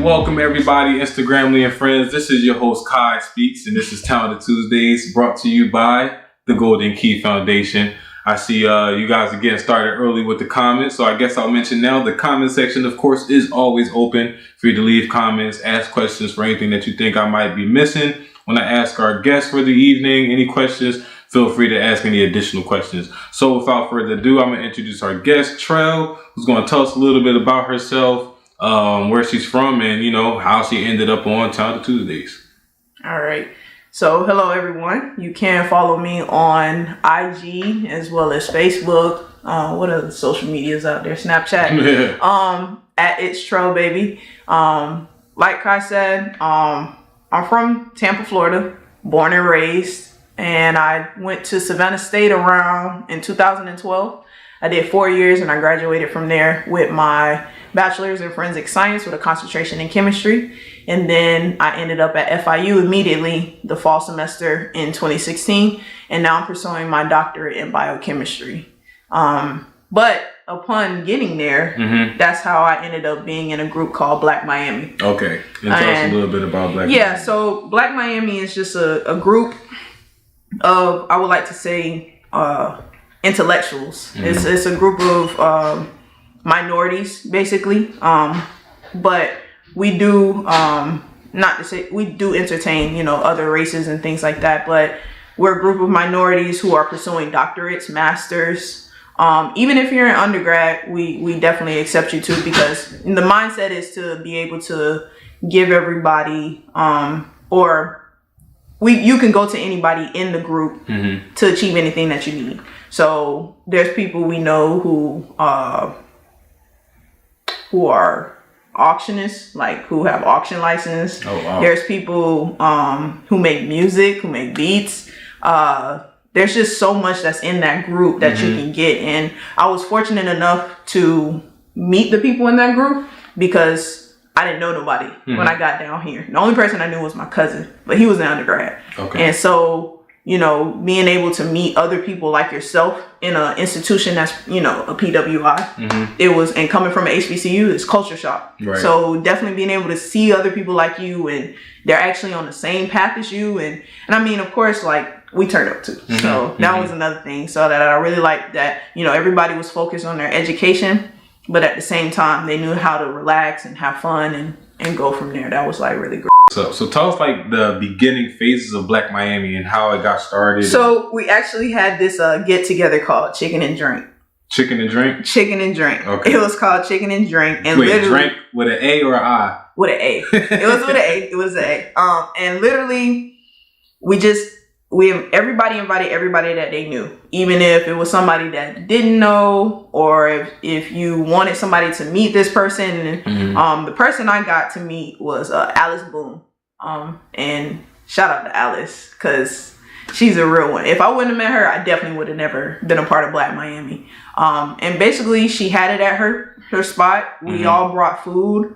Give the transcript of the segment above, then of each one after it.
welcome everybody, Instagramly and friends. This is your host Kai Speaks, and this is Talented Tuesdays, brought to you by the GoldenKey FOundation. I see you guys are getting started early with the comments, so I guess I'll mention now the comment section, of course, is always open for you to leave comments, ask questions for anything that you think I might be missing. When I ask our guests for the evening any questions, feel free to ask any additional questions. So without further ado, I'm going to introduce our guest, Trell, who's going to tell us a little bit about herself, where she's from, and how she ended up on Talented Tuesdays. All right. So hello everyone. You can follow me on IG as well as Facebook. What are the social medias out there? Snapchat. At It's Trell Baby. Like Kai said, I'm from Tampa, Florida, born and raised, and I went to Savannah State around in 2012. I did 4 years and I graduated from there with my bachelor's in forensic science with a concentration in chemistry. And then I ended up at FIU immediately the fall semester in 2016. And now I'm pursuing my doctorate in biochemistry. But upon getting there, that's how I ended up being in a group called Black Miami. Okay. And tell us a little bit about Black Miami. Yeah, so Black Miami is just a group of, I would like to say, intellectuals. It's a group of minorities, basically. But we do, not to say, we do entertain, other races and things like that. But we're a group of minorities who are pursuing doctorates, masters. Even if you're an undergrad, we definitely accept you too, because the mindset is to be able to give everybody, you can go to anybody in the group to achieve anything that you need. So there's people we know who are auctionists, like who have auction license. Oh, wow. There's people who make music, who make beats. There's just so much that's in that group that you can get. And I was fortunate enough to meet the people in that group because I didn't know nobody when I got down here. The only person I knew was my cousin, but he was an undergrad. Okay. And so, being able to meet other people like yourself in an institution that's, a PWI, it was, and coming from an HBCU, it's culture shock. Right. So definitely being able to see other people like you and they're actually on the same path as you. And I mean, of course, like, we turned up too. So that was another thing. So that I really liked that, everybody was focused on their education, but at the same time, they knew how to relax and have fun and go from there. That was like really great. So tell us like the beginning phases of Black Miami and how it got started. So we actually had this get together called Chicken and Drink. Chicken and Drink? Chicken and Drink. Okay. It was called Chicken and Drink. And wait, drink with an A or an I? With an A. It was with an A. It was an A. And literally everybody invited everybody that they knew, even if it was somebody that didn't know, or if you wanted somebody to meet this person. The person I got to meet was Alice Boone, and shout out to Alice because she's a real one. If I wouldn't have met her, I definitely would have never been a part of Black Miami. And basically she had it at her spot. We all brought food,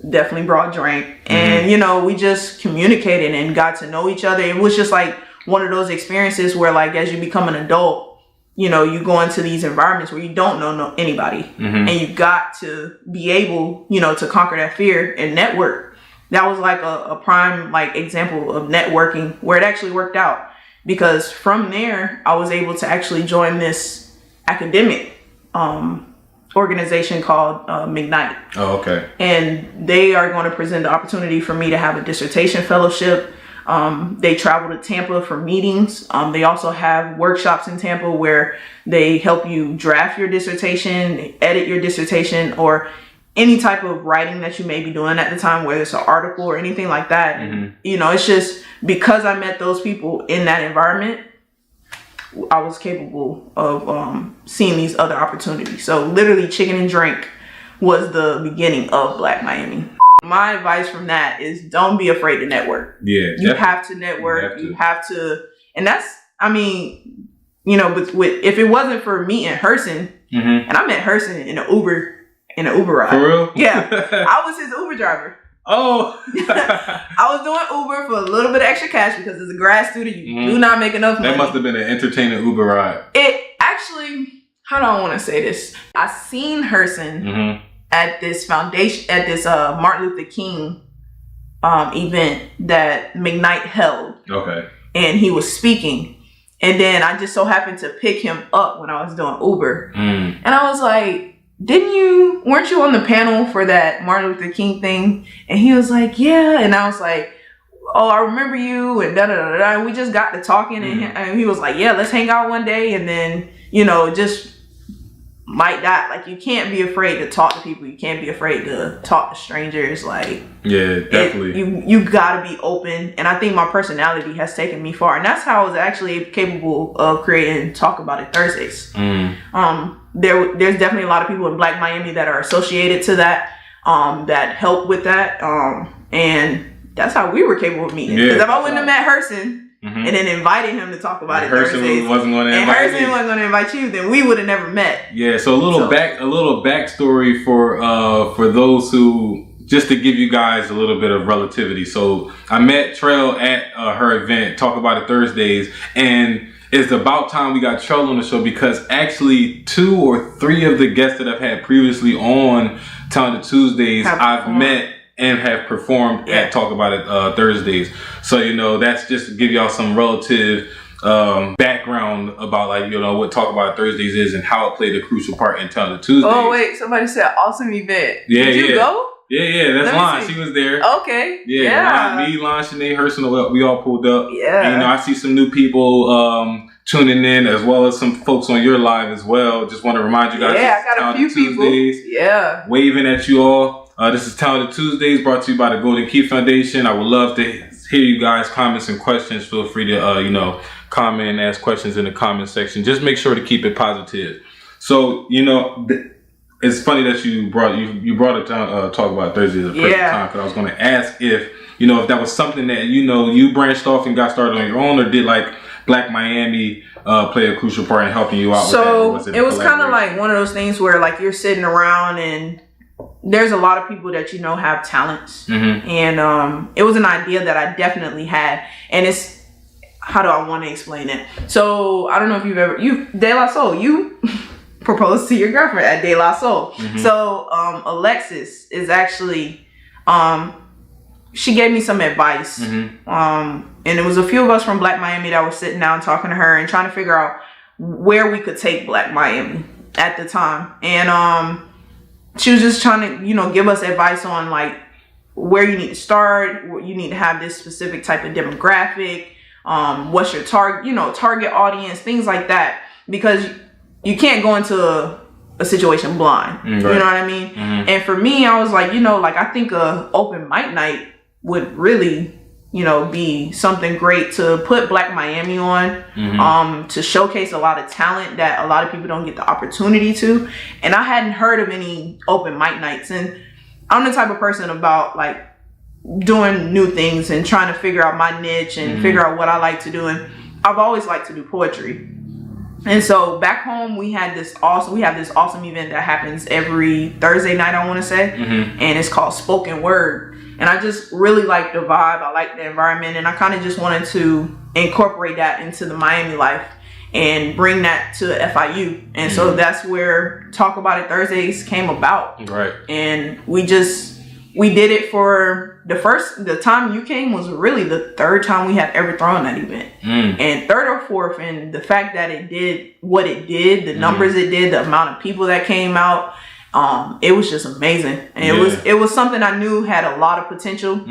definitely brought drink, and we just communicated and got to know each other. It was just like one of those experiences where, like, as you become an adult, you go into these environments where you don't know anybody, and you got to be able, to conquer that fear and network. That was like a prime example of networking where it actually worked out, because from there I was able to actually join this academic organization called McKnight. Oh, okay. And they are going to present the opportunity for me to have a dissertation fellowship. They travel to Tampa for meetings. They also have workshops in Tampa where they help you draft your dissertation, edit your dissertation, or any type of writing that you may be doing at the time, whether it's an article or anything like that. It's just because I met those people in that environment, I was capable of seeing these other opportunities. So literally Chicken and Drink was the beginning of Black Miami. My advice from that is don't be afraid to network. Yeah. You have to network. You have to, and that's, I mean, with if it wasn't for meeting Herson, and I met Herson in an Uber ride. For real? Yeah. I was his Uber driver. Oh. I was doing Uber for a little bit of extra cash because as a grad student, you do not make enough money. That must have been an entertaining Uber ride. It actually, how do I want to say this? I seen Herson at this foundation, at this Martin Luther King event that McKnight held. Okay. And he was speaking. And then I just so happened to pick him up when I was doing Uber. And I was like, weren't you on the panel for that Martin Luther King thing? And he was like, yeah. And I was like, oh, I remember you, and da-da-da-da. And we just got to talking, and he was like, yeah, let's hang out one day. And then, just like that. Like, you can't be afraid to talk to people. You can't be afraid to talk to strangers. Like, yeah, definitely. You gotta be open. And I think my personality has taken me far. And that's how I was actually capable of creating Talk About It Thursdays. There's definitely a lot of people in Black Miami that are associated to that, that help with that. And that's how we were capable of meeting. Because if I wouldn't have met Herson, and then invited him to talk about it Thursdays, wasn't going to invite Herson wasn't going to invite you, then we would have never met. Yeah, so a little backstory for those who, just to give you guys a little bit of relativity. So I met Trail at her event, Talk About It Thursdays, and it's about time we got Trail on the show, because actually 2 or 3 of the guests that I've had previously on Talented Tuesdays I've met and have performed at Talk About It Thursdays. So, that's just to give y'all some relative background about, like, what Talk About It Thursdays is and how it played a crucial part in Talented Tuesdays. Oh, wait, somebody said awesome event. Yeah, Did you go? Yeah, that's Lon. She was there. Okay. Yeah. Me, Lon, Shanae, Herson, we all pulled up. Yeah. And, I see some new people tuning in, as well as some folks on your live as well. Just want to remind you guys. Yeah, I got a few Tuesdays, people. Yeah. Waving at you all. This is Talented Tuesdays, brought to you by the GoldenKey FOundation. I would love to hear you guys' comments and questions. Feel free to, comment and ask questions in the comment section. Just make sure to keep it positive. So, it's funny that you brought it down, Talk About Thursdays at the perfect time, because I was going to ask if that was something that, you branched off and got started on your own, or did, like, Black Miami play a crucial part in helping you out with that? Or was it was kind of like one of those things where, like, you're sitting around and there's a lot of people that have talents, and it was an idea that I definitely had, and it's, how do I want to explain it? So I don't know if De La Soul, you proposed to your girlfriend at De La Soul. So Alexis is actually, she gave me some advice, and it was a few of us from Black Miami that were sitting down talking to her and trying to figure out where we could take Black Miami at the time, and she was just trying to, give us advice on, like, where you need to start. You need to have this specific type of demographic. What's your target audience, things like that, because you can't go into a situation blind. Right. You know what I mean? And for me, I was like, I think a open mic night would really, be something great to put Black Miami on, to showcase a lot of talent that a lot of people don't get the opportunity to. And I hadn't heard of any open mic nights. And I'm the type of person about, like, doing new things and trying to figure out my niche and figure out what I like to do. And I've always liked to do poetry. And so back home, we have this awesome event that happens every Thursday night, I want to say, and it's called Spoken Word. And I just really like the vibe. I like the environment, and I kind of just wanted to incorporate that into the Miami life and bring that to FIU. And so that's where Talk About It Thursdays came about. Right. And we did it for the time you came was really the 3rd time we had ever thrown that event. And 3rd or 4th, and the fact that it did what it did, the numbers it did, the amount of people that came out, it was just amazing. And it was something I knew had a lot of potential.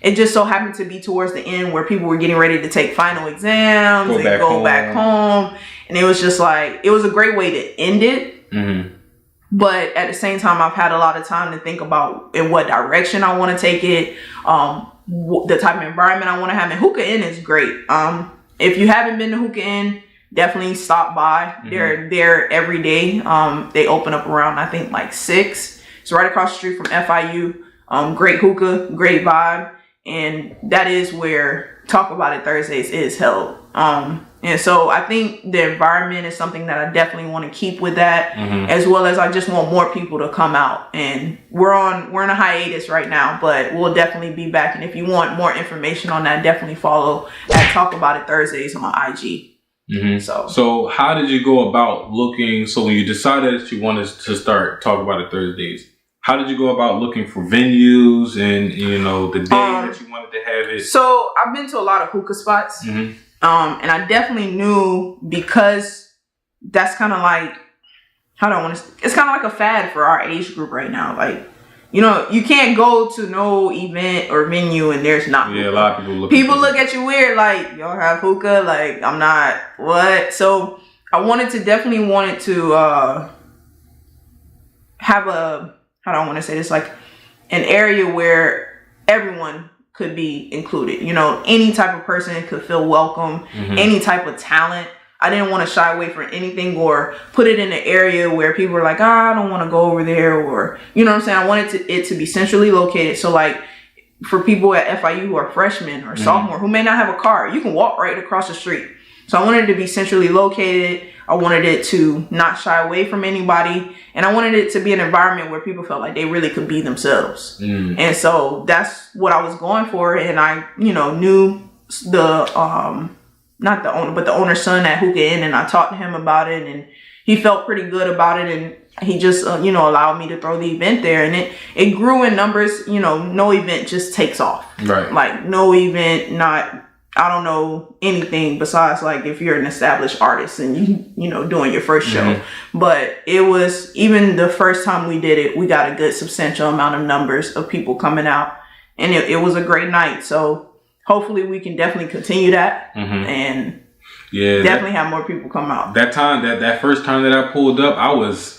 It just so happened to be towards the end where people were getting ready to take final exams and go back home. And it was just like, it was a great way to end it. But at the same time, I've had a lot of time to think about in what direction I want to take it, the type of environment I want to have. And Hookah Inn is great. If you haven't been to Hookah Inn, definitely stop by. They're there every day. They open up around, I think, like 6. It's right across the street from FIU. Great hookah, great vibe. And that is where Talk About It Thursdays is held. And so I think the environment is something that I definitely want to keep with that, as well as I just want more people to come out. And we're in a hiatus right now, but we'll definitely be back. And if you want more information on that, definitely follow at Talk About It Thursdays on IG. So how did you go about looking? So when you decided that you wanted to start Talk About It Thursdays, how did you go about looking for venues and, you know, the day that you wanted to have it? So I've been to a lot of hookah spots. And I definitely knew, because that's kind of like, it's kind of like a fad for our age group right now. Like, you know, you can't go to no event or venue and there's not hookah. A lot of people look at you weird, like, y'all have hookah? Like, I'm not, what? So I definitely wanted to have a, how do I want to say this, like an area where everyone could be included. You know, any type of person could feel welcome, any type of talent. I didn't want to shy away from anything or put it in an area where people are like, I don't want to go over there, or, you know what I'm saying? I wanted it to be centrally located. So like for people at FIU who are freshmen or sophomore who may not have a car, you can walk right across the street. So I wanted it to be centrally located. I wanted it to not shy away from anybody. And I wanted it to be an environment where people felt like they really could be themselves. And so that's what I was going for. And I, you know, knew the, not the owner, but the owner's son at Hookah Inn, and I talked to him about it, and he felt pretty good about it, and he just, you know, allowed me to throw the event there, and it grew in numbers. You know, no event just takes off. Right. Like, no event, I don't know anything besides like if you're an established artist and you know, doing your first show. But it was, even the first time we did it, we got a good substantial amount of numbers of people coming out, and it was a great night. So hopefully we can definitely continue that and definitely have more people come out. That time, that first time that I pulled up, I was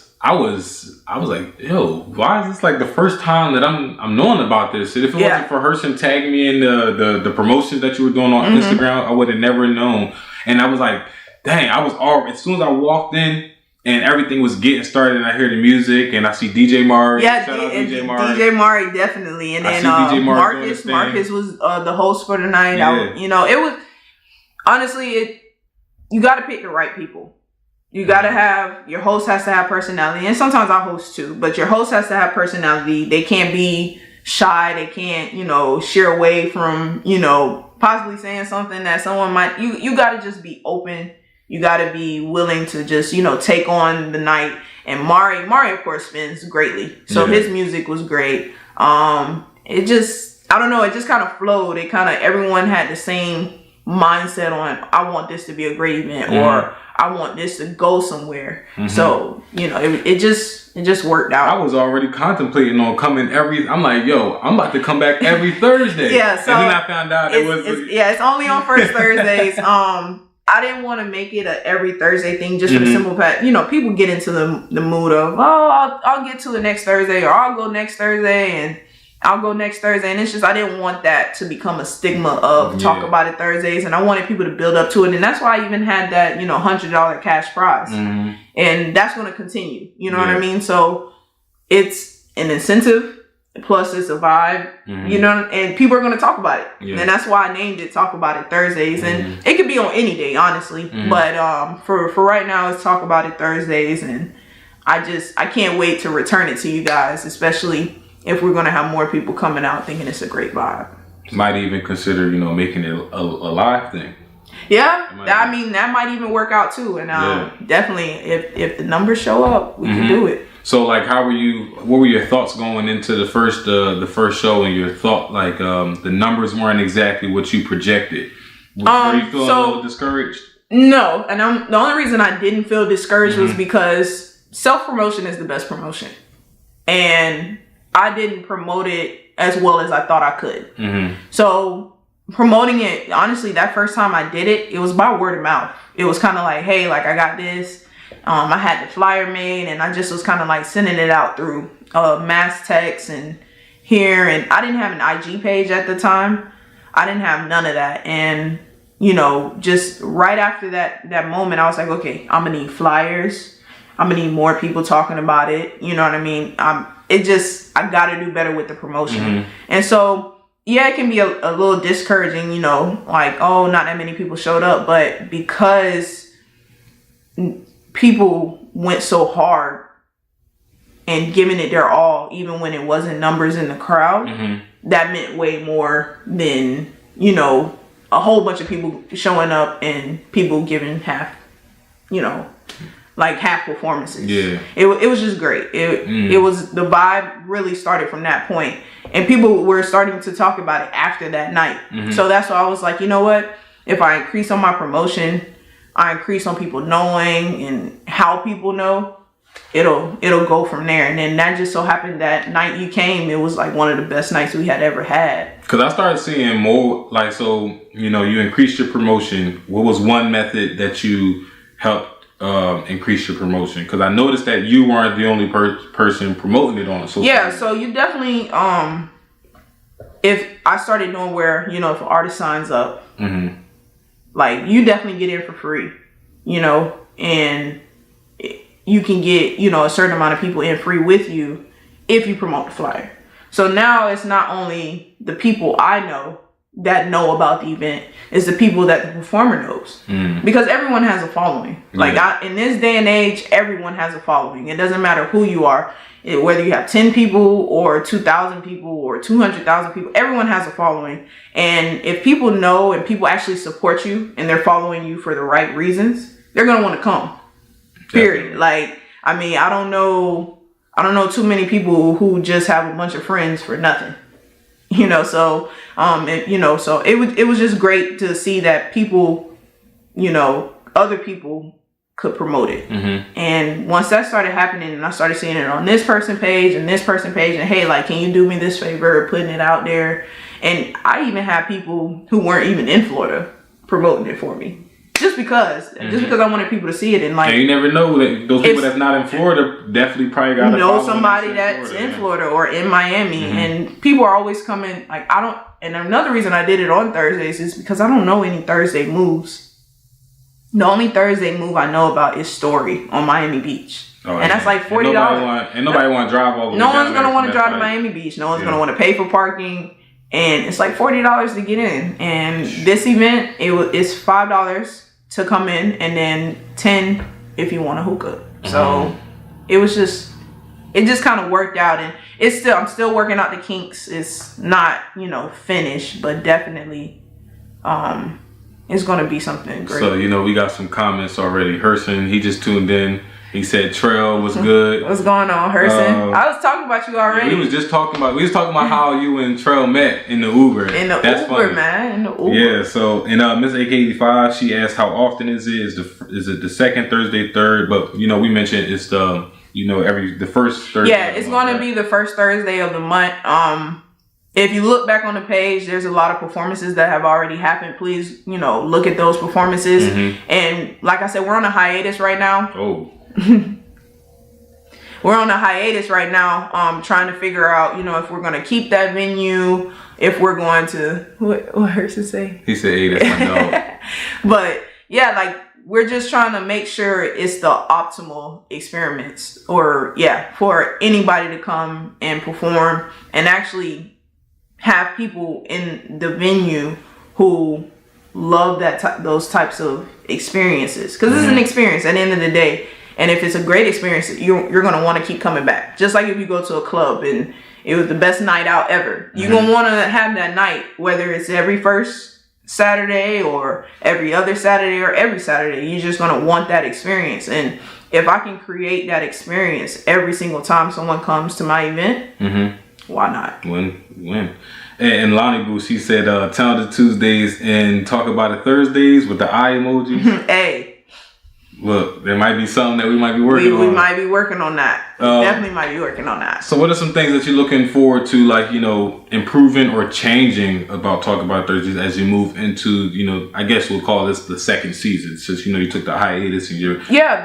like, yo, why is this like the first time that I'm knowing about this? And if it wasn't for Herschel tagging me in the promotions that you were doing on Instagram, I would have never known. And I was like, dang, I was already, as soon as I walked in and everything was getting started, and I hear the music, and I see DJ Mari. Yeah, shout out DJ Mari. DJ Mari, definitely. And then Marcus was the host for the night. Yeah. You know, it was, honestly, you got to pick the right people. You got to have, your host has to have personality. And sometimes I host too, but your host has to have personality. They can't be shy. They can't, you know, sheer away from, you know, possibly saying something that someone might, you got to just be open. You got to be willing to just, you know, take on the night. And Mari, of course, spins greatly. So his music was great. It just, I don't know, it just kind of flowed. It kind of, everyone had the same mindset on, I want this to be a great event, or I want this to go somewhere. So, you know, it just worked out. I was already contemplating on coming I'm like, yo, I'm about to come back every Thursday. So and then I found out it's only on first Thursdays. I didn't want to make it a every Thursday thing, just for the simple fact, you know, people get into the mood of, oh, I'll get to it next Thursday, or I'll go next Thursday, and I'll go next Thursday. And it's just, I didn't want that to become a stigma of talk about it Thursdays. And I wanted people to build up to it. And that's why I even had that, you know, $100 cash prize. And that's going to continue. You know what I mean? So it's an incentive. Plus it's a vibe, you know, and people are going to talk about it. And that's why I named it Talk About It Thursdays. And it could be on any day, honestly. But for right now, it's Talk About It Thursdays. And I can't wait to return it to you guys, especially if we're going to have more people coming out thinking it's a great vibe. Might even consider, you know, making it a live thing. I mean, that might even work out too. And definitely, if the numbers show up, we can do it. So, like, what were your thoughts going into the first show, and your thought, like, the numbers weren't exactly what you projected? Were you feeling a little discouraged? No, and the only reason I didn't feel discouraged was because self-promotion is the best promotion. And I didn't promote it as well as I thought I could. So, promoting it, honestly, that first time I did it, it was by word of mouth. It was kind of like, hey, like, I got this. I had the flyer made, and I just was kind of like sending it out through mass text and here. And I didn't have an IG page at the time. I didn't have none of that. And, you know, just right after that moment, I was like, okay, I'm going to need flyers. I'm going to need more people talking about it. You know what I mean? I got to do better with the promotion. And so, yeah, it can be a little discouraging, you know, like, oh, not that many people showed up. But because people went so hard and giving it their all, even when it wasn't numbers in the crowd, that meant way more than, you know, a whole bunch of people showing up and people giving half, you know, like half performances. Yeah. It was just great. It was, the vibe really started from that point, and people were starting to talk about it after that night. So that's why I was like, you know what? If I increase on my promotion, I increase on people knowing and how people know, it'll go from there. And then that just so happened that night you came, it was like one of the best nights we had ever had. Because I started seeing more, like, so, you know, you increased your promotion. What was one method that you helped increase your promotion? Because I noticed that you weren't the only person promoting it on social media. So you definitely, if I started doing where, you know, if an artist signs up, like, you definitely get in for free, you know, and you can get, you know, a certain amount of people in free with you if you promote the flyer. So now it's not only the people I know that know about the event, it's the people that the performer knows. Because everyone has a following. Like, in this day and age, everyone has a following. It doesn't matter who you are, whether you have 10 people or 2,000 people or 200,000 people, everyone has a following. And if people know and people actually support you and they're following you for the right reasons, they're going to want to come. Period. Like, I mean, I don't know too many people who just have a bunch of friends for nothing, you know. So, so it was just great to see that people, you know, other people could promote it. And once that started happening, and I started seeing it on this person page and this person page, and hey, like, can you do me this favor, putting it out there? And I even had people who weren't even in Florida promoting it for me. Just because I wanted people to see it. And like, you never know that those people that's not in Florida definitely probably got know somebody that's in Florida or in Miami. And people are always coming. Like, and another reason I did it on Thursdays is because I don't know any Thursday moves. The only Thursday move I know about is Story on Miami Beach. And that's like $40. And nobody want to drive all the way. No one's going to want to drive to Miami Beach. No one's going to want to pay for parking. And it's like $40 to get in. And this event, it's $5 to come in, and then 10 if you want a hookah. So it just kind of worked out, and I'm still working out the kinks. It's not, you know, finished, but definitely it's going to be something great. So, you know, we got some comments already. Herson, he just tuned in. He said Trail was good. What's going on, Herson? I was talking about you already. Yeah, we was talking about how you and Trail met in the Uber. That's Uber, funny. Man. In the Uber. Yeah, so, and Miss AK85, she asked how often is it? Is it the second Thursday, third? But, you know, we mentioned it's the, you know, the first Thursday. Yeah, it's going to be the first Thursday of the month. If you look back on the page, there's a lot of performances that have already happened. Please, you know, look at those performances. And like I said, we're on a hiatus right now. We're on a hiatus right now, trying to figure out, you know, if we're going to keep that venue, if we're going to, what Herson say? He said, hey, that's my dog. But yeah, like, we're just trying to make sure it's the optimal experiments, or for anybody to come and perform and actually have people in the venue who love those types of experiences. Because this is an experience at the end of the day. And if it's a great experience, you're going to want to keep coming back. Just like if you go to a club and it was the best night out ever. You're going to want to have that night, whether it's every first Saturday or every other Saturday or every Saturday. You're just going to want that experience. And if I can create that experience every single time someone comes to my event, why not? Win. And Lonnie Boost, he said, Talented Tuesdays and Talk About It Thursdays with the eye emojis. Hey. Look, there might be something that we might be working on. We might be working on that. We definitely might be working on that. So what are some things that you're looking forward to, like, you know, improving or changing about Talk About Thursdays as you move into, you know, I guess we'll call this the second season, since, you know, you took the hiatus and you're... Yeah,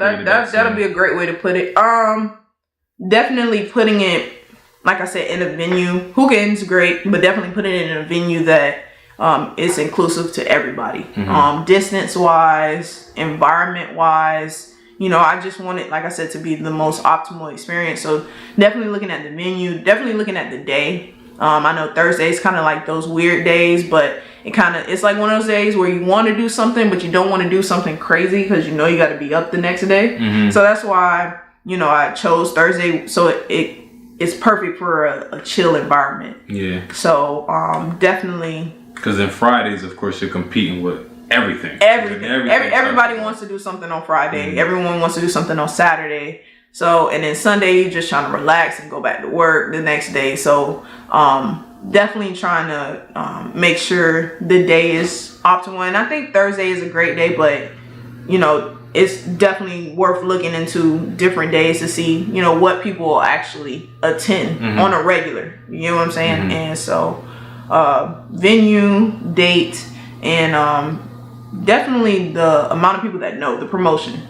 that'll be a great way to put it. Definitely putting it, like I said, in a venue. Hookah's great, but definitely putting it in a venue that is inclusive to everybody. Distance-wise, environment-wise. You know, I just want it, like I said, to be the most optimal experience. So definitely looking at the venue, definitely looking at the day. I know Thursdays kind of like those weird days, but it's like one of those days where you want to do something, but you don't want to do something crazy because you know you got to be up the next day. So that's why, you know, I chose Thursday. So it's perfect for a chill environment. Yeah. So definitely. Because then Fridays, of course, you're competing with everything. Everybody wants to do something on Friday. Everyone wants to do something on Saturday. So, and then Sunday, you're just trying to relax and go back to work the next day. So, definitely trying to make sure the day is optimal. And I think Thursday is a great day, but, you know, it's definitely worth looking into different days to see, you know, what people will actually attend on a regular. You know what I'm saying? And so, venue, date, and definitely the amount of people that know the promotion.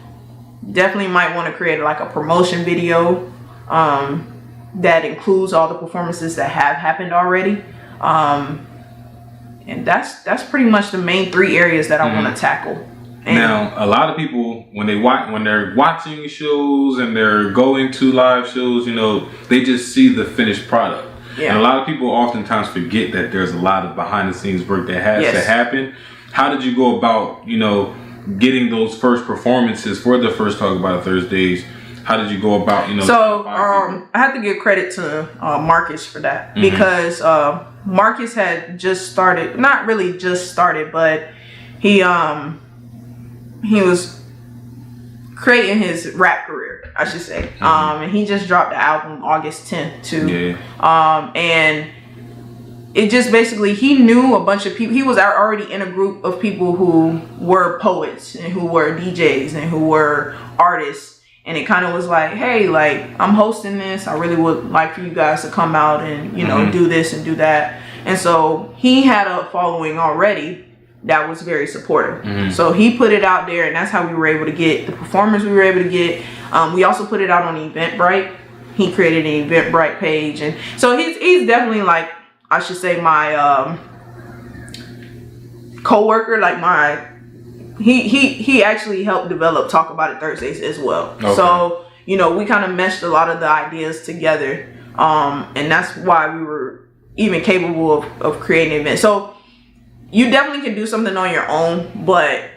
Definitely might want to create like a promotion video that includes all the performances that have happened already. And that's pretty much the main 3 areas that I want to tackle. And now, a lot of people, when they're watching shows and they're going to live shows, you know, they just see the finished product. Yeah. And a lot of people oftentimes forget that there's a lot of behind the scenes work that has to happen. How did you go about, you know, getting those first performances for the first Talk About It Thursdays? How did you go about, you know? So I have to give credit to Marcus for that, because Marcus had just started, not really just started, but he was creating his rap career, I should say. And he just dropped the album August 10th too. And it just basically, he knew a bunch of people. He was already in a group of people who were poets and who were DJs and who were artists. And it kind of was like, hey, like, I'm hosting this. I really would like for you guys to come out and, you know, do this and do that. And so he had a following already that was very supportive. So he put it out there, and that's how we were able to get the performers we were able to get. We also put it out on Eventbrite. He created an Eventbrite page. And so he's definitely, like, I should say, my co-worker, like my... He actually helped develop Talk About It Thursdays as well. Okay. So, you know, we kind of meshed a lot of the ideas together. And that's why we were even capable of creating an event. So you definitely can do something on your own, but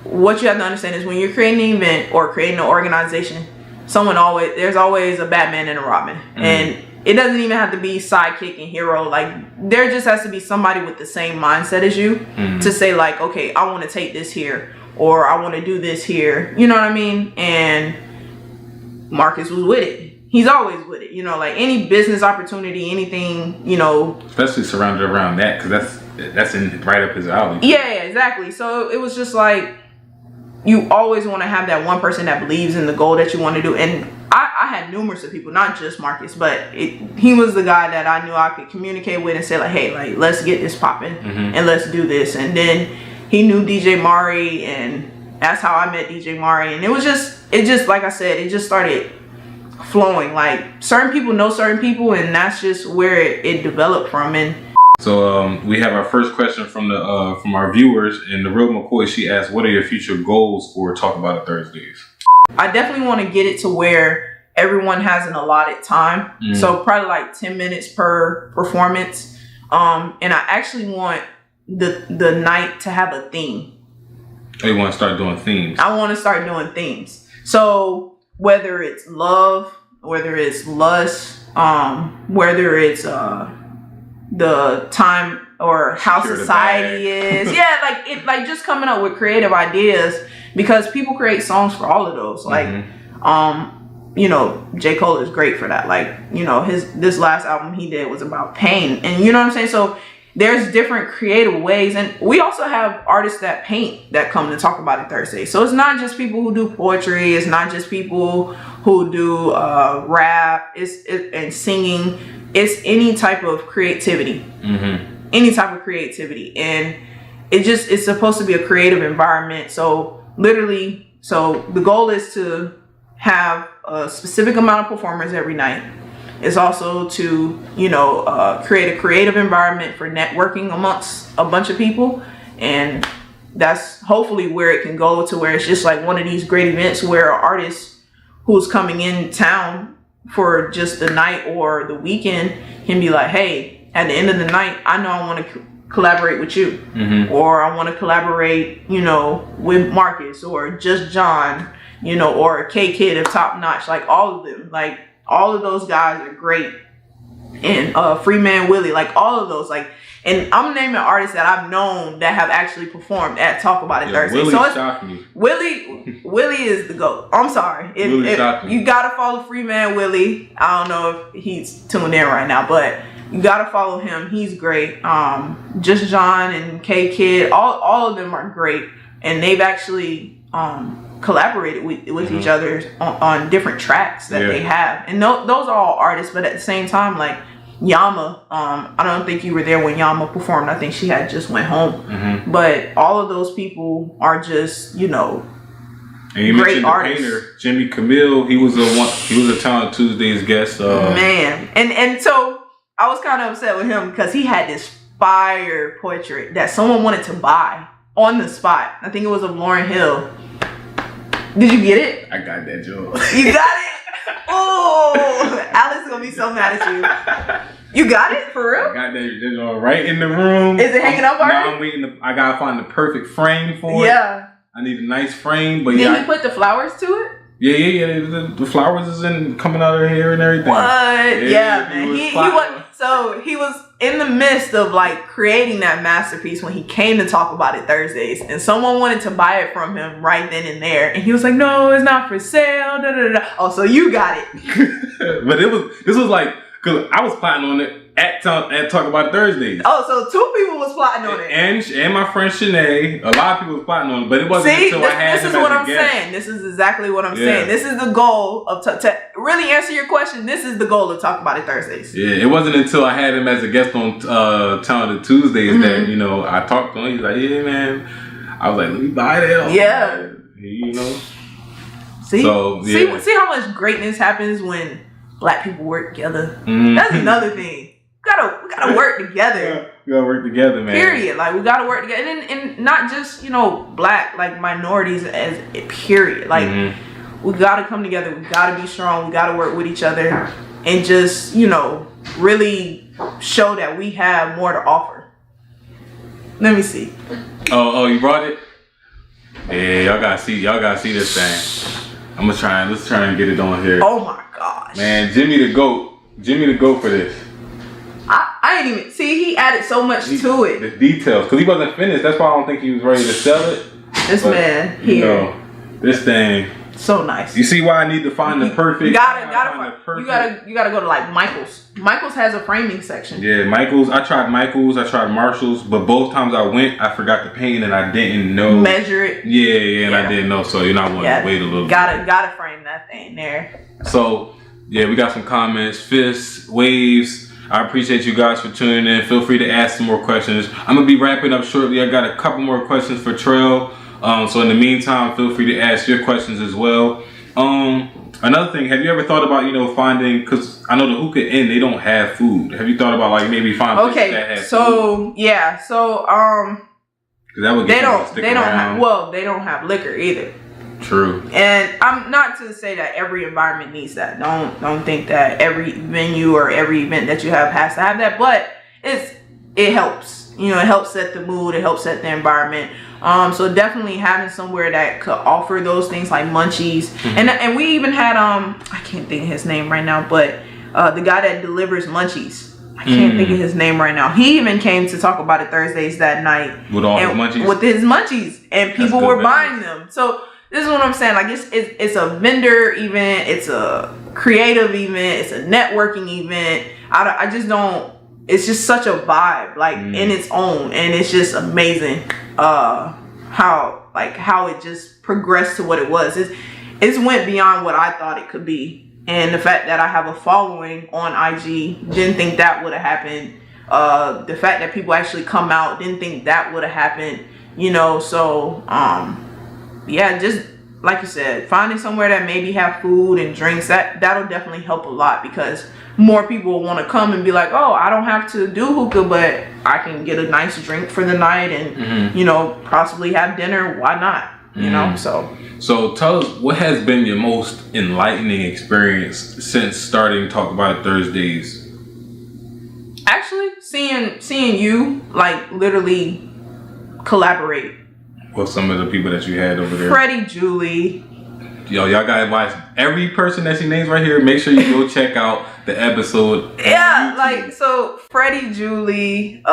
what you have to understand is when you're creating an event or creating an organization, there's always a Batman and a Robin. And it doesn't even have to be sidekick and hero. Like, there just has to be somebody with the same mindset as you to say, like, okay, I want to take this here, or I want to do this here. You know what I mean? And Marcus was with it. He's always with it. You know, like any business opportunity, anything, you know. Especially surrounded around that, because that's in right up his alley. Yeah, exactly. So it was just like, you always want to have that one person that believes in the goal that you want to do. And I had numerous of people, not just Marcus, but he was the guy that I knew I could communicate with and say, like, hey, like, let's get this popping and let's do this. And then he knew DJ Mari, and that's how I met DJ Mari. And it just like I said, it just started flowing. Like, certain people know certain people, and that's just where it developed from. And so we have our first question from our viewers, and the Real McCoy, she asked, what are your future goals for Talk About It Thursdays? I definitely want to get it to where everyone has an allotted time. So probably like 10 minutes per performance. And I actually want the night to have a theme. Oh, you want to start doing themes? I want to start doing themes. So whether it's love, whether it's lust, whether it's the time or how society is. Yeah, like just coming up with creative ideas, because people create songs for all of those. Like, you know, J. Cole is great for that. Like, you know, this last album he did was about pain, and you know what I'm saying? So there's different creative ways, and we also have artists that paint that come to Talk About It Thursday. So it's not just people who do poetry, it's not just people who do rap, and singing. It's any type of creativity. Any type of creativity. And it's supposed to be a creative environment. So literally, the goal is to have a specific amount of performers every night. It's also to, you know, create a creative environment for networking amongst a bunch of people. And that's hopefully where it can go, to where it's just like one of these great events where an artist who's coming in town for just the night or the weekend can be like, hey, at the end of the night, I know I want to collaborate with you, or I want to collaborate, you know, with Marcus, or just John, you know, or K Kid of Top Notch. Like, all of them, like, all of those guys are great and Freeman Willie, like all of those, like, and I'm naming artists that I've known that have actually performed at Talk About It Thursday. Willie So shocked me. Willie is the GOAT. I'm sorry. You gotta follow Freeman Willie. I don't know if he's tuned in right now, but you gotta follow him. He's great. Just John and K Kid, all of them are great, and they've actually collaborated with each other on different tracks that they have. And those are all artists, but at the same time, like Yama, I don't think you were there when Yama performed. I think she had just went home. But all of those people are just, you know, and you great artists. The painter, Jaime Camil, he was a Talent Tuesdays guest. Man, and so I was kind of upset with him because he had this fire portrait that someone wanted to buy on the spot. I think it was of Lauryn Hill. Did you get it? I got that joke. You got it? Oh, Alex is gonna be so mad at you. You got it for real? I got that joke right in the room. Is it hanging up already? No, I'm waiting. I gotta find the perfect frame for it. Yeah. I need a nice frame, but Did he put the flowers to it? Yeah. The flowers is coming out of here and everything. What? Yeah, man. He was in the midst of like creating that masterpiece when he came to Talk About It Thursdays, and someone wanted to buy it from him right then and there, and he was like, "No, it's not for sale." Da, da, da. Oh, so you got it. But this was like, cause I was plotting on it at Talk About It Thursdays. Oh, so two people was plotting on it. And my friend Shanae, a lot of people was plotting on it, but it wasn't until I had him as a guest. This is what I'm saying. This is exactly what I'm saying. This is the goal of to really answer your question. This is the goal of Talk About It Thursdays. Yeah, it wasn't until I had him as a guest on Talented Tuesdays that, you know, I talked to him. He's like, "Yeah, man." I was like, "Let me buy that." Yeah. You know. See how much greatness happens when Black people work together. That's another thing. We gotta work together. We gotta work together, man. Period. Like, we gotta work together, and not just, you know, Black, like minorities as a period. Like, we gotta come together. We gotta be strong. We gotta work with each other, and just, you know, really show that we have more to offer. Let me see. Oh, you brought it? Yeah, y'all gotta see this thing. Let's try and get it on here. Oh my gosh. Man, Jimmy the GOAT for this. I ain't even see. He added so much to it. The details, because he wasn't finished. That's why I don't think he was ready to sell it. Man here. You know, this thing. So nice. You see why I need to find the perfect. You gotta go to like Michael's. Michael's has a framing section. Yeah, Michael's. I tried Marshall's, but both times I went, I forgot the paint and I didn't know. Measure it. Yeah, and I didn't know. So you're not wanting to wait a little. Gotta frame that thing there. So yeah, we got some comments, fists, waves. I appreciate you guys for tuning in. Feel free to ask some more questions. I'm gonna be wrapping up shortly. I got a couple more questions for Trail. So in the meantime, feel free to ask your questions as well. Another thing, have you ever thought about, you know, finding, because I know the Hookah Inn, they don't have food. Have you thought about like maybe finding places that have food? That would get they don't have liquor either. True. And I'm not to say that every environment needs that. Don't think that every venue or every event that you have has to have that, but it helps. You know, it helps set the mood, it helps set the environment. So definitely having somewhere that could offer those things like munchies. And we even had I can't think of his name right now, but the guy that delivers munchies. I can't think of his name right now. He even came to Talk About It Thursdays that night with all his munchies. With his munchies, and people were buying them. So this is what I'm saying. Like, it's a vendor event, it's a creative event, it's a networking event. I just don't. It's just such a vibe, like in its own, and it's just amazing how it just progressed to what it was. It's went beyond what I thought it could be. And the fact that I have a following on IG, didn't think that would have happened. The fact that people actually come out, didn't think that would have happened. You know, so yeah, just like you said, finding somewhere that maybe have food and drinks, that'll definitely help a lot, because more people will want to come and be like, oh, I don't have to do hookah, but I can get a nice drink for the night and you know, possibly have dinner. Why not? You know, So tell us, what has been your most enlightening experience since starting Talk About It Thursdays? Actually, seeing you like literally collaborate with some of the people that you had over there. Freddie, Julie. Yo, y'all gotta watch every person that she names right here. Make sure you go check out the episode. Yeah, like, so Freddie Julie,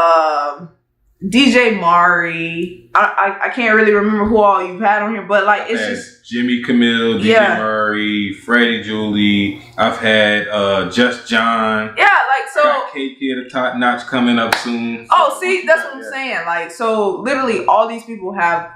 DJ Mari. I can't really remember who all you've had on here, but like it's just Jaime Camil, DJ Murray, Freddie Julie. I've had Just John. Yeah, like so. Got KK the Top Notch coming up soon. Oh, see, that's what I'm saying. Like, so literally all these people have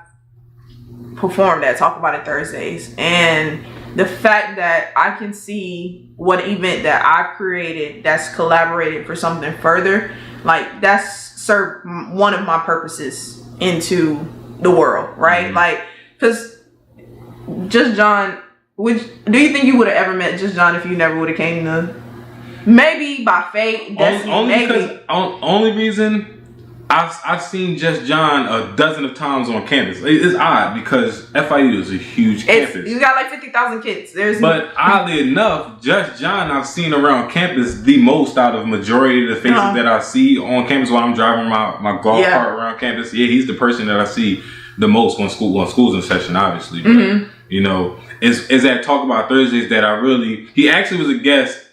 performed at Talk About It Thursdays, and the fact that I can see what event that I've created that's collaborated for something further, like that's served one of my purposes into the world, right? Mm-hmm. Like, because Just John, do you think you would have ever met Just John if you never would have came to? Maybe by fate, only reason I've seen Just John a dozen of times on campus. It's odd because FIU is a huge campus. You got like 50,000 kids. But oddly enough, Just John I've seen around campus the most out of majority of the faces that I see on campus while I'm driving my golf cart around campus. Yeah, he's the person that I see the most when school's in session, obviously. But, you know, it's at Talk About Thursdays that he actually was a guest.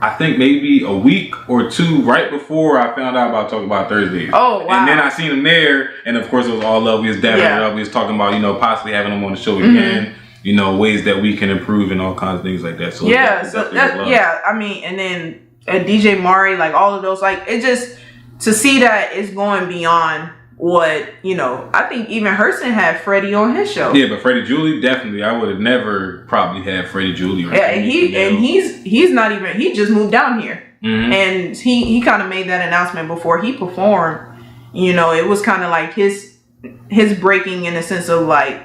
I think maybe a week or two right before I found out about Talk About Thursdays. Oh, wow. And then I seen him there, and of course it was all love. We was dabbing it up. We was talking about, you know, possibly having him on the show again, you know, ways that we can improve and all kinds of things like that. So I mean, and then DJ Mari, like all of those, like it just, to see that it's going beyond what, you know, I think even Hurston had Freddie on his show. Yeah, but Freddie Julie, definitely. I would have never probably had Freddie Julie. Or he's not even, he just moved down here. And he kind of made that announcement before he performed. You know, it was kind of like his breaking in the sense of like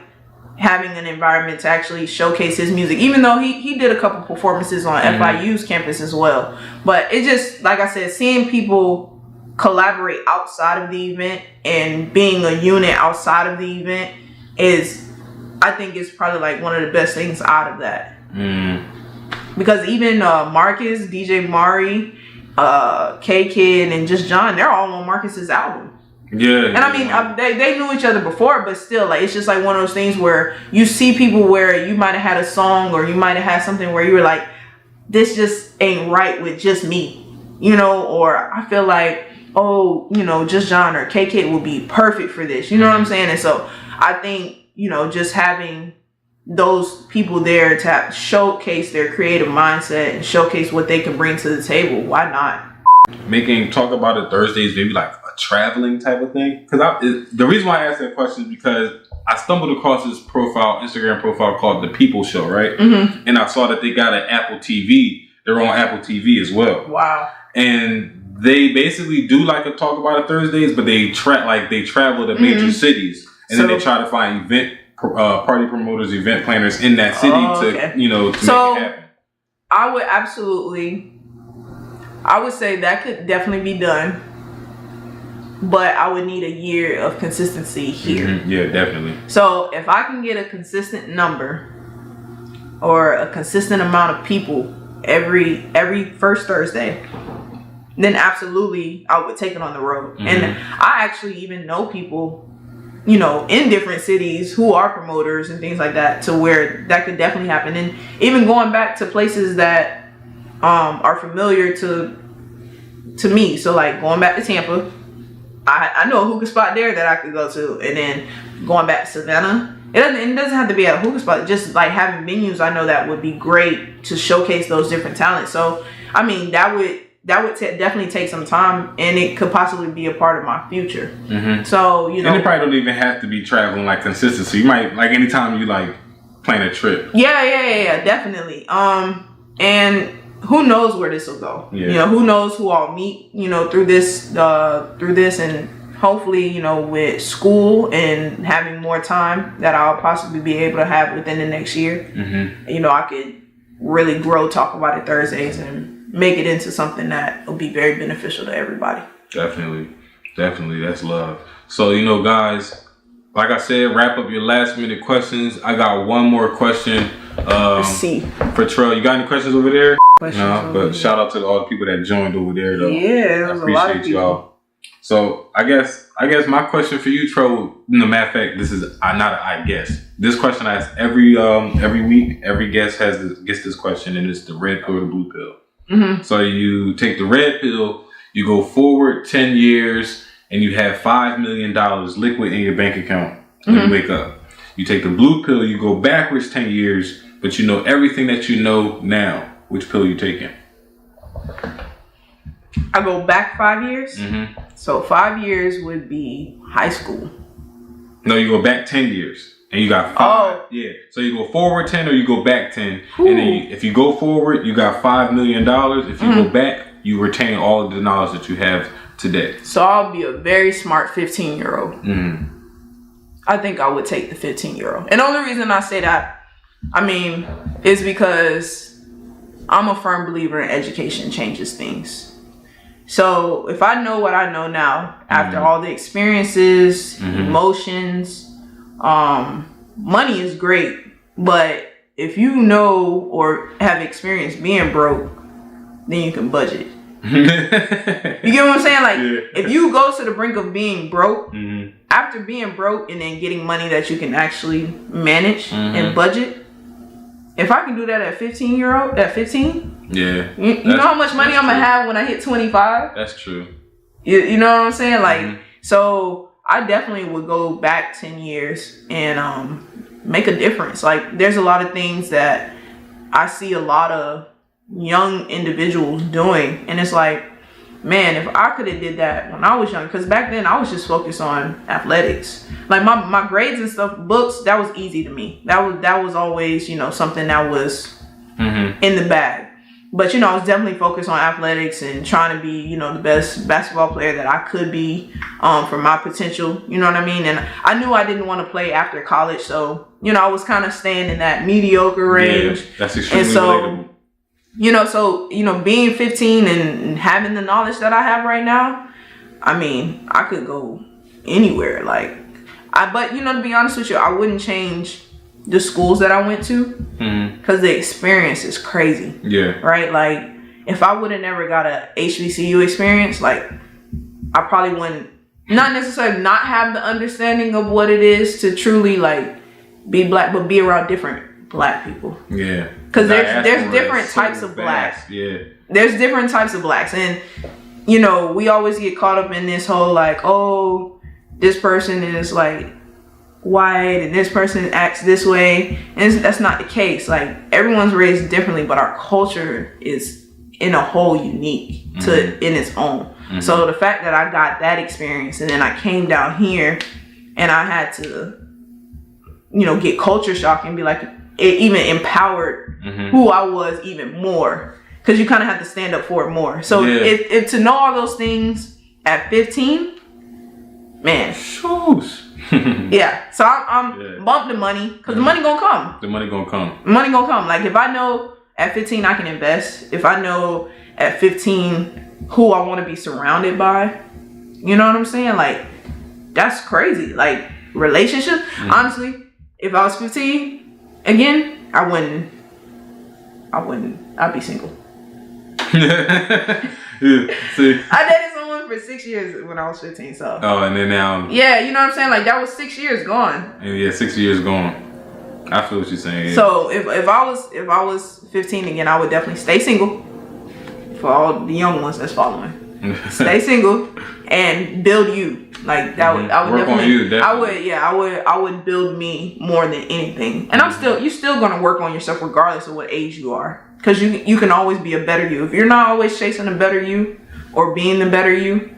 having an environment to actually showcase his music, even though he did a couple performances on FIU's campus as well. But it just, like I said, seeing people collaborate outside of the event and being a unit outside of the event I think is probably like one of the best things out of that. Because even Marcus, DJ Mari, K-Kid, and Just John, they're all on Marcus's album. Yeah. And I mean, they knew each other before, but still, like, it's just like one of those things where you see people where you might have had a song or you might have had something where you were like, this just ain't right with just me, you know, or I feel like, oh, you know, Just John or KK will be perfect for this. You know what I'm saying? And so I think, you know, just having those people there to showcase their creative mindset and showcase what they can bring to the table. Why not? Making Talk About It Thursdays maybe like a traveling type of thing. Because the reason why I asked that question is because I stumbled across this Instagram profile called The People Show, right? And I saw that they got an Apple TV. They're on Apple TV as well. Wow. And they basically do like a Talk About It Thursdays, but they travel to major cities, and then they try to find party promoters, event planners in that city to make it happen. I would say that could definitely be done, but I would need a year of consistency here. Yeah, definitely. So if I can get a consistent number or a consistent amount of people every first Thursday, then absolutely I would take it on the road. And I actually even know people, you know, in different cities who are promoters and things like that, to where that could definitely happen. And even going back to places that are familiar to me. So like going back to Tampa, I know a hookah spot there that I could go to. And then going back to Savannah, it doesn't have to be at a hookah spot. Just like having venues, I know that would be great to showcase those different talents. So I mean, that would definitely take some time, and it could possibly be a part of my future. So, you know. And it probably don't even have to be traveling like consistency. You might, like anytime you like plan a trip. Yeah, definitely. And who knows where this will go. Yeah. You know, who knows who I'll meet, you know, through this, and hopefully, you know, with school and having more time that I'll possibly be able to have within the next year. You know, I could really grow Talk About It Thursdays and make it into something that will be very beneficial to everybody. Definitely. That's love. So, you know, guys, like I said, wrap up your last minute questions. I got one more question. Let's see. For Trell, you got any questions over there? No, but shout out to all the people that joined over there, though. Yeah, I appreciate y'all. So I guess my question for you, Trell. No, matter of fact, this is I guess. This question I ask every week. Every guest gets this question, and it's the red pill or the blue pill. So you take the red pill, you go forward 10 years, and you have $5 million liquid in your bank account when you wake up. You take the blue pill, you go backwards 10 years, but you know everything that you know now. Which pill you taking? I go back 5 years. So 5 years would be high school. No, you go back 10 years. And you got 5. Oh. Yeah. So you go forward 10 or you go back 10. Ooh. And then if you go forward, you got $5 million. If you go back, you retain all of the knowledge that you have today. So I'll be a very smart 15-year-old. I think I would take the 15-year-old. And the only reason I say that, I mean, is because I'm a firm believer in education changes things. So if I know what I know now, after all the experiences, emotions, money is great, but if you know or have experience being broke, then you can budget. You get what I'm saying? Like, if you go to the brink of being broke, after being broke and then getting money that you can actually manage and budget, if I can do that at 15, you know how much money I'm gonna have when I hit 25? That's true. You know what I'm saying? Like, so I definitely would go back 10 years and make a difference. Like, there's a lot of things that I see a lot of young individuals doing, and it's like, man, if I could have did that when I was young, because back then I was just focused on athletics. Like my grades and stuff, books, that was easy to me. That was always, you know, something that was in the bag. But, you know, I was definitely focused on athletics and trying to be, you know, the best basketball player that I could be for my potential. You know what I mean? And I knew I didn't want to play after college. So, you know, I was kind of staying in that mediocre range. Yeah, that's extremely relatable. You know, being 15 and having the knowledge that I have right now, I mean, I could go anywhere. But, you know, to be honest with you, I wouldn't change the schools that I went to because the experience is crazy. Yeah. Right? Like, if I would have never got a HBCU experience, like, I probably wouldn't, not necessarily not have the understanding of what it is to truly, like, be black, but be around different black people. Yeah. Because there's different types of blacks. Yeah. There's different types of blacks. And, you know, we always get caught up in this whole, like, oh, this person is, like, white and this person acts this way, and that's not the case. Like, everyone's raised differently, but our culture is in a whole unique in its own. So the fact that I got that experience and then I came down here and I had to, you know, get culture shock and be like, it even empowered who I was even more, because you kind of have to stand up for it more. So if to know all those things at 15, man. Yeah, so I'm bump the money, because the money gonna come. The money gonna come. Money gonna come. Like, if I know at 15 I can invest, if I know at 15 who I want to be surrounded by, you know what I'm saying? Like, that's crazy. Like, relationships. Honestly, if I was 15 again, I'd be single. See. I dated someone for 6 years when I was 15, so. Oh, and then now. Yeah, you know what I'm saying? Like, that was 6 years gone. Yeah, 6 years gone. I feel what you're saying. Yeah. So if I was 15 again, I would definitely stay single. For all the young ones that's following, stay single and build you. Like, that would I would work definitely. On you, definitely. I would build me more than anything. And you're still gonna work on yourself regardless of what age you are. Because you can always be a better you. If you're not always chasing a better you or being the better you,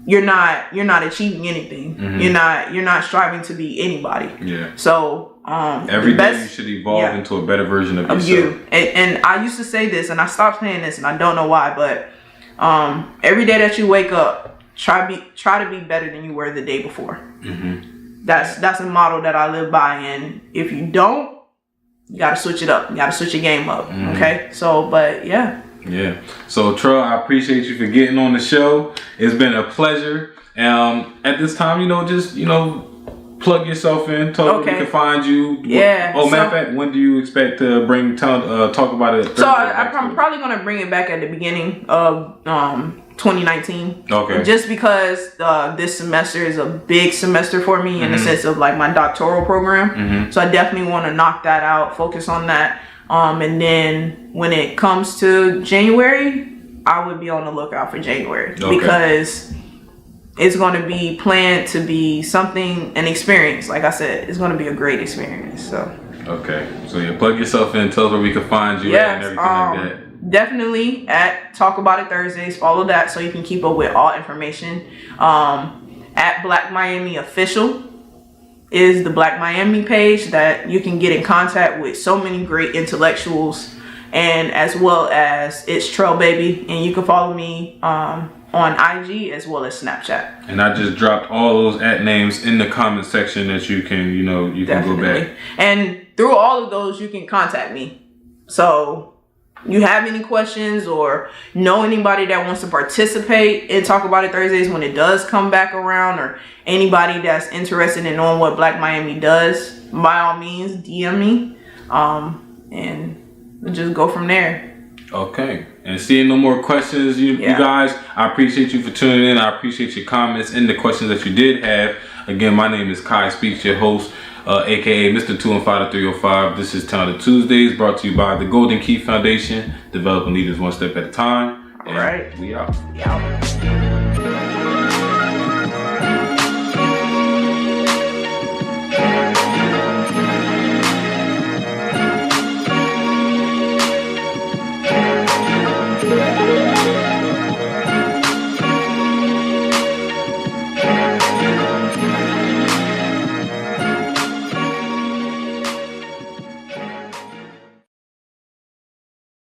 you're not achieving anything. You're not striving to be anybody. Yeah. So every day you should evolve into a better version of yourself. You. And I used to say this, and I stopped saying this, and I don't know why, but every day that you wake up, try to be better than you were the day before. That's a model that I live by, and if you don't, you gotta switch it up. You gotta switch your game up. Okay. So, but yeah. Yeah. So, Tro, I appreciate you for getting on the show. It's been a pleasure. At this time, just plug yourself in. Tell them we can find you. Yeah. Matter of fact, when do you expect to talk about it? So I'm probably gonna bring it back at the beginning of 2019. Okay. Just because this semester is a big semester for me in the sense of, like, my doctoral program. So I definitely want to knock that out, focus on that. And then when it comes to January, I would be on the lookout for January because it's going to be planned to be an experience. Like I said, it's going to be a great experience. So. Okay. So yeah, plug yourself in. Tell us where we can find you and everything like that. Definitely at Talk About It Thursdays. Follow that so you can keep up with all information. At Black Miami Official is the Black Miami page that you can get in contact with so many great intellectuals, and as well as It's Trail Baby, and you can follow me on IG as well as Snapchat. And I just dropped all those @ names in the comment section that you can, you can go back. And through all of those, you can contact me. So you have any questions or know anybody that wants to participate in Talk About It Thursdays when it does come back around, or anybody that's interested in knowing what Black Miami does, by all means, DM me. And we'll just go from there. Okay. And seeing no more questions, you guys, I appreciate you for tuning in. I appreciate your comments and the questions that you did have. Again, my name is Kai Speaks, your host, aka Mr. 215 305. This is Talented Tuesdays, brought to you by the GoldenKey FOundation, developing leaders one step at a time. All right. We out. We out.